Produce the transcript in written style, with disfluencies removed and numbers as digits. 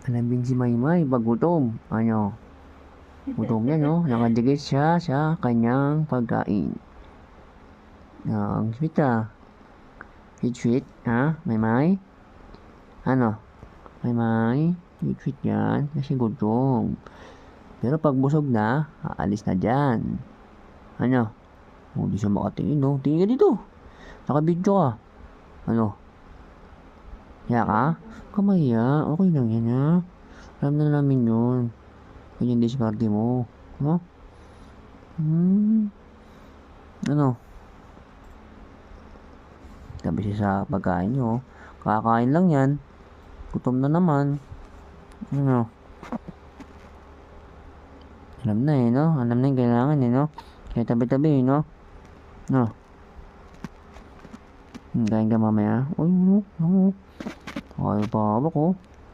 Hanapin si Maymay pag gutom. Ano? Gutom yan, no? Nakadikit siya sa kanyang pagkain. Ang sweet ah. Sweet, ha? Maymay? Ano? Maymay? Sweet yan. Kasi gutom. Pero pag busog na, aalis na dyan. Ano? Hindi siya makatingin, no? Tingin ka dito. Nakabidyo ka. Ano? Kaya ka? Kamaya. Okay lang yan, ha? Alam na namin yun. Ganyan diskarte mo. No? Ano? Tabi siya sa pagkain nyo. Kakain lang yan. Gutom na naman. Ano? Alam na eh, no? Alam na yung kailangan eh, no? Kaya tabi-tabi eh, no? No? Kain ka mamaya. Uy, no? Ayaw pa ako.